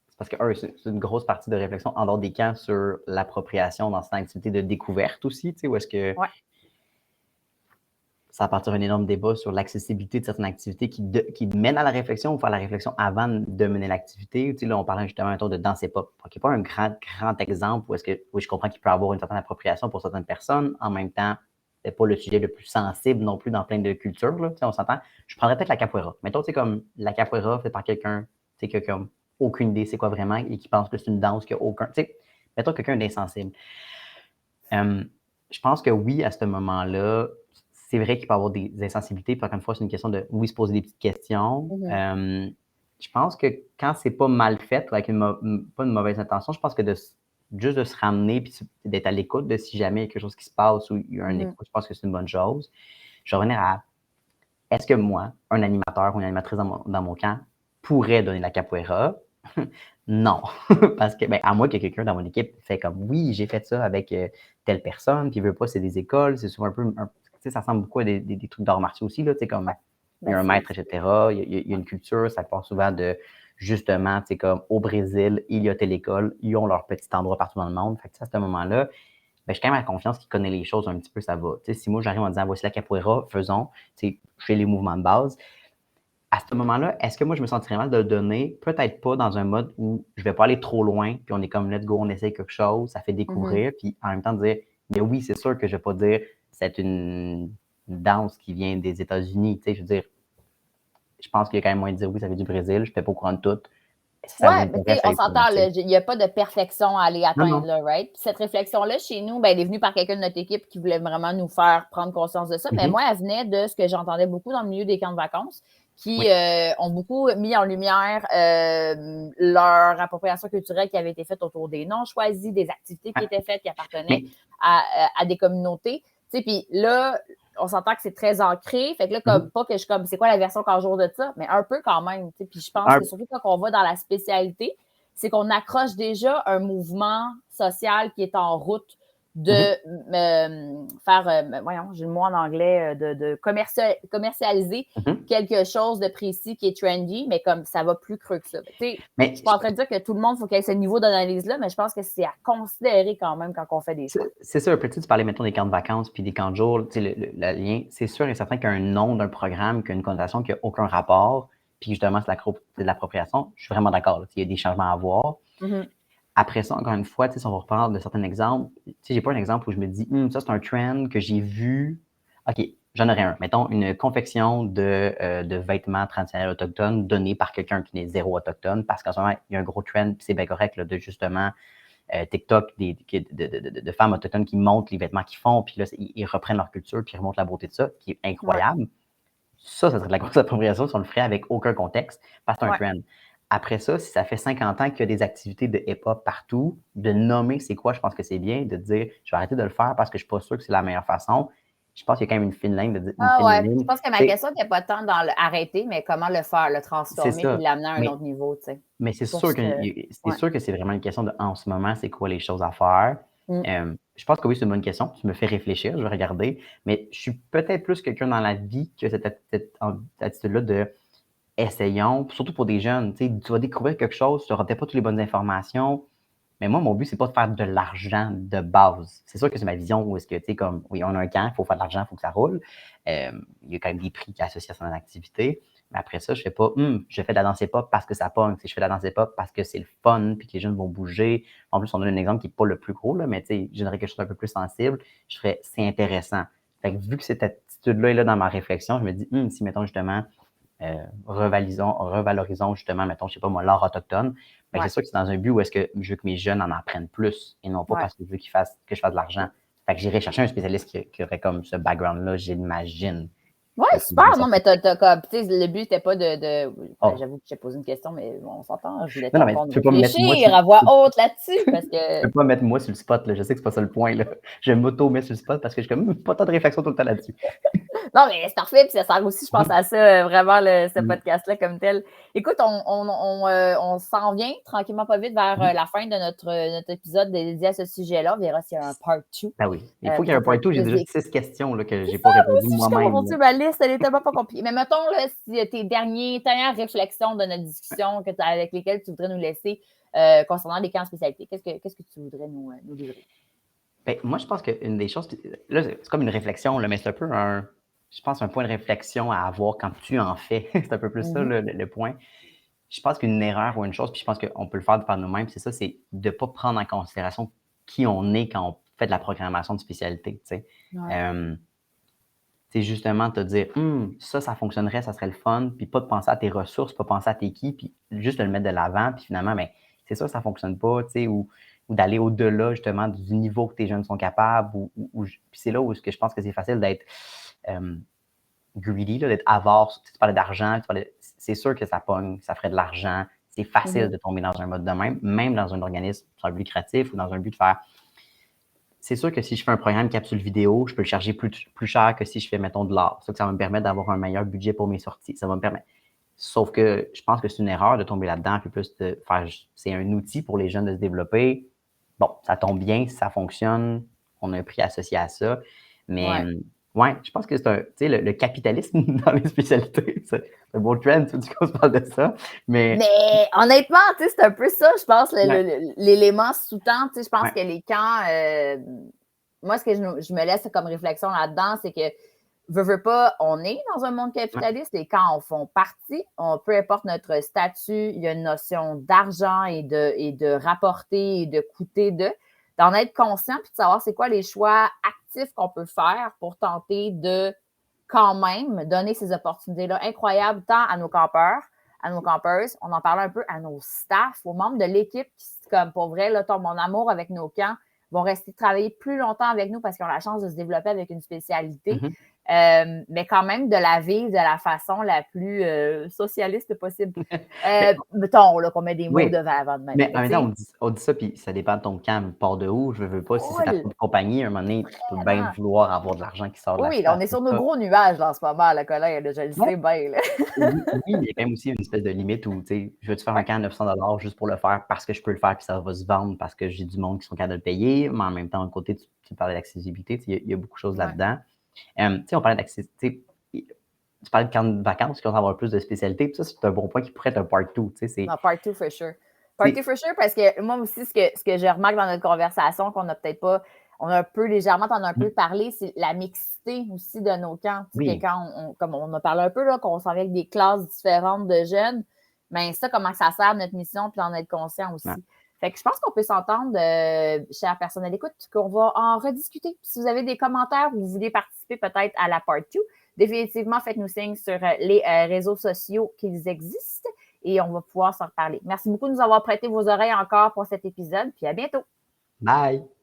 c'est parce que, c'est une grosse partie de réflexion en dehors des camps sur l'appropriation dans cette activité de découverte aussi, tu sais, où est-ce que ça a partir d'un énorme débat sur l'accessibilité de certaines activités qui mènent à la réflexion ou faire la réflexion avant de mener l'activité. Tu sais, là, on parlait justement un tour de danse hip-hop. Qui n'est pas un grand exemple où je comprends qu'il peut y avoir une certaine appropriation pour certaines personnes. En même temps, c'est pas le sujet le plus sensible non plus dans plein de cultures. Là, tu sais, on s'entend. Je prendrais peut-être la capoeira. Mettons, tu sais, comme la capoeira fait par quelqu'un, tu sais, qui a comme aucune idée c'est quoi vraiment et qui pense que c'est une danse qui a aucun... Tu sais, mettons quelqu'un d'insensible. Je pense que oui, à ce moment-là, c'est vrai qu'il peut y avoir des insensibilités. Puis encore une fois, c'est une question de, oui, se poser des petites questions. Je pense que quand c'est pas mal fait, avec pas une mauvaise intention, je pense que juste de se ramener puis d'être à l'écoute de si jamais il y a quelque chose qui se passe ou il y a un écoute, je pense que c'est une bonne chose. Je vais revenir à, est-ce que moi, un animateur ou une animatrice dans mon camp, pourrait donner la capoeira? Non, parce que, à moins que quelqu'un dans mon équipe fait comme, oui, j'ai fait ça avec telle personne, puis il veut pas, c'est des écoles, c'est souvent un peu, tu sais, ça ressemble beaucoup à des trucs d'arts martiaux aussi, là, tu sais, comme, il y a un maître, etc., il y a une culture, ça part souvent de, justement, tu sais, comme, au Brésil, il y a telle école, ils ont leur petit endroit partout dans le monde, fait que, à ce moment-là, j'ai quand même la confiance qu'il connaît les choses un petit peu, ça va. Tu sais, si moi, j'arrive en disant, voici la capoeira, faisons, tu sais, je fais les mouvements de base. À ce moment-là, est-ce que moi, je me sentirais mal de le donner? Peut-être pas dans un mode où je vais pas aller trop loin, puis on est comme, let's go, on essaie quelque chose, ça fait découvrir, puis en même temps dire, mais oui, c'est sûr que je vais pas dire, c'est une danse qui vient des États-Unis, tu sais, je veux dire, je pense qu'il y a quand même moyen de dire, oui, ça vient du Brésil, je fais pas au courant de tout. Oui, mais on s'entend, il n'y a pas de perfection à aller atteindre, là, right? Puis cette réflexion-là, chez nous, elle est venue par quelqu'un de notre équipe qui voulait vraiment nous faire prendre conscience de ça. Mais moi, elle venait de ce que j'entendais beaucoup dans le milieu des camps de vacances, qui ont beaucoup mis en lumière leur appropriation culturelle qui avait été faite autour des noms choisis, des activités qui étaient faites, qui appartenaient à des communautés. Tu sais, puis là, on s'entend que c'est très ancré. Fait que là, comme pas que je suis comme, c'est quoi la version qu'un jour de ça? Mais un peu quand même. Tu sais. Puis je pense que surtout quand on va dans la spécialité, c'est qu'on accroche déjà un mouvement social qui est en route de faire, voyons, j'ai le mot en anglais, de commercialiser quelque chose de précis qui est trendy, mais comme ça va plus creux que ça. Tu sais, je suis pas en train de dire que tout le monde, il faut qu'il y ait ce niveau d'analyse-là, mais je pense que c'est à considérer quand même quand on fait des choix. C'est sûr, tu parlais, mettons, des camps de vacances puis des camps de jour, tu sais, le lien, c'est sûr et certain qu'un nom d'un programme qui a une connotation qui n'a aucun rapport, puis justement, c'est de l'appropriation, je suis vraiment d'accord. Il y a des changements à voir. Après ça, encore une fois, si on va reprendre de certains exemples, j'ai pas un exemple où je me dis, ça, c'est un trend que j'ai vu. OK, j'en aurais un. Mettons, une confection de vêtements traditionnels autochtones donnée par quelqu'un qui n'est zéro autochtone, parce qu'en ce moment, il y a un gros trend, puis c'est bien correct, là, de justement TikTok de femmes autochtones qui montrent les vêtements qu'ils font, puis là, ils reprennent leur culture, puis ils remontent la beauté de ça, qui est incroyable. Ouais. Ça serait de la grosse appropriation si on le ferait avec aucun contexte, parce que c'est un trend. Après ça, si ça fait 50 ans qu'il y a des activités de hip-hop partout, de nommer c'est quoi, je pense que c'est bien, de dire je vais arrêter de le faire parce que je ne suis pas sûr que c'est la meilleure façon. Je pense qu'il y a quand même une fine ligne de dire. Je pense que ma question n'était pas tant dans l'arrêter, mais comment le faire, le transformer et l'amener à un autre niveau. T'sais. Mais c'est sûr que c'est vraiment une question de en ce moment, c'est quoi les choses à faire. Je pense que oui, c'est une bonne question. Tu me fais réfléchir, je vais regarder. Mais je suis peut-être plus quelqu'un dans la vie qui a cette attitude-là de essayons, surtout pour des jeunes. Tu vas découvrir quelque chose, tu n'auras peut-être pas toutes les bonnes informations. Mais moi, mon but, c'est pas de faire de l'argent de base. C'est sûr que c'est ma vision où est-ce que, tu sais, comme, oui, on a un camp, il faut faire de l'argent, il faut que ça roule. Il y a quand même des prix qui associent à son activité. Mais après ça, je fais pas, je fais de la danse hip-hop parce que ça pogne. Je fais de la danse hip-hop parce que c'est le fun, puis que les jeunes vont bouger. En plus, on donne un exemple qui n'est pas le plus gros, là, mais tu sais, je donnerais quelque chose d'un peu plus sensible. Je ferais, c'est intéressant. Fait que vu que cette attitude-là est là dans ma réflexion, je me dis, si, mettons, justement, revalorisons justement, mettons, je sais pas moi, l'art autochtone. Ben, c'est sûr que c'est dans un but où est-ce que je veux que mes jeunes en apprennent plus et non pas parce que je veux que je fasse de l'argent. Fait que j'irai chercher un spécialiste qui aurait comme ce background-là, j'imagine. Ouais, super. Non, mais t'as comme, tu sais, le but n'était pas j'avoue que j'ai posé une question, mais on s'entend. Je voulais t'entendre réfléchir à voix haute là-dessus parce que. Tu peux pas mettre moi sur le spot, là. Je sais que c'est pas ça le point, là. Je m'auto-mets sur le spot parce que je suis comme pas tant de réflexion tout le temps là-dessus. Non, mais c'est parfait, puis ça sert aussi, je pense, à ça, vraiment, ce podcast-là comme tel. Écoute, on s'en vient tranquillement pas vite vers la fin de notre épisode dédié à ce sujet-là. On verra s'il y a un part 2. Ben oui, il faut qu'il y ait un part 2. J'ai déjà 6 questions là, que j'ai pas répondu moi-même. Mon Dieu, ma liste, elle est tellement pas compliquée. Mais mettons, là, si tes dernières réflexions de notre discussion avec lesquelles tu voudrais nous laisser concernant les camps de spécialité, qu'est-ce que tu voudrais nous livrer? Ben, moi, je pense qu'une des choses, là, c'est comme une réflexion, là, mais c'est un peu je pense, un point de réflexion à avoir quand tu en fais. C'est un peu plus ça, le point. Je pense qu'une erreur ou une chose, puis je pense qu'on peut le faire par nous-mêmes, c'est ça, c'est de ne pas prendre en considération qui on est quand on fait de la programmation de spécialité. C'est justement te dire, ça fonctionnerait, ça serait le fun, puis pas de penser à tes ressources, pas penser à tes qui, puis juste de le mettre de l'avant, puis finalement, ben, c'est ça ne fonctionne pas, ou d'aller au-delà justement du niveau que tes jeunes sont capables. Puis c'est là où je pense que c'est facile d'être greedy, d'être avare. Tu parlais d'argent, c'est sûr que ça pogne, ça ferait de l'argent. C'est facile de tomber dans un mode de même dans un organisme sur un but lucratif ou dans un but de faire. C'est sûr que si je fais un programme capsule vidéo, je peux le charger plus cher que si je fais, mettons, de l'art. Ça va me permettre d'avoir un meilleur budget pour mes sorties. Ça va me permettre. Sauf que je pense que c'est une erreur de tomber là-dedans, puis plus de faire. C'est un outil pour les jeunes de se développer. Bon, ça tombe bien, ça fonctionne, on a un prix associé à ça. Mais je pense que c'est le capitalisme dans les spécialités. C'est un beau trend, tu dis qu'on se parle de ça. Mais honnêtement, c'est un peu ça, je pense, l'élément sous-tend. Je pense que les camps, moi, ce que je me laisse comme réflexion là-dedans, c'est que veux pas, on est dans un monde capitaliste et quand on font partie, peu importe notre statut, il y a une notion d'argent et de rapporter et de coûter d'en être conscient puis de savoir c'est quoi les choix actifs qu'on peut faire pour tenter de quand même donner ces opportunités-là incroyables tant à nos campeurs, à nos campeuses, on en parle un peu à nos staffs, aux membres de l'équipe qui, comme pour vrai, là, mon amour avec nos camps, vont rester travailler plus longtemps avec nous parce qu'ils ont la chance de se développer avec une spécialité. mais quand même de la vivre de la façon la plus socialiste possible. Mettons là, qu'on met des mots Oui. devant avant de même. Mais en même temps, on dit ça, puis ça dépend de ton camp, part de où, je veux pas. Si c'est ta Cool! propre compagnie, à un moment donné, tu peux bien Vraiment. vouloir avoir de l'argent qui sort de la Oui, là, on face. est C'est sur nos pas gros nuages là, en ce moment, là, Colin, là, je le ouais, sais bien. Là. oui, il y a quand même aussi une espèce de limite où, tu sais, je veux-tu faire un Ouais, camp à 900 juste pour le faire parce que je peux le faire puis ça va se vendre parce que j'ai du monde qui sont capables de le payer, mais en même temps, d'un côté, tu parlais d'accessibilité, tu sais, il y a beaucoup de choses ouais. là-dedans. Tu sais, on parlait d'accessibilité, tu parlais de camp de vacances qui vont avoir plus de spécialités, puis ça, c'est un bon point qui pourrait être un part 2, tu sais, c'est, Non, part two for sure. tu Part two sais, for sure, parce que moi aussi, ce que je remarque dans notre conversation, qu'on n'a peut-être pas, on a un peu légèrement, t'en as un peu parlé, c'est la mixité aussi de nos camps. Tu sais, que oui, quand comme on a parlé un peu, là, qu'on s'en vient avec des classes différentes de jeunes, mais ça, comment ça sert à notre mission, puis d'en être conscient ouais. aussi. Fait que je pense qu'on peut s'entendre, chère personne à l'écoute, qu'on va en rediscuter. Puis si vous avez des commentaires ou vous voulez participer peut-être à la part 2, définitivement, faites-nous signe sur les réseaux sociaux qu'ils existent et on va pouvoir s'en reparler. Merci beaucoup de nous avoir prêté vos oreilles encore pour cet épisode, puis à bientôt. Bye!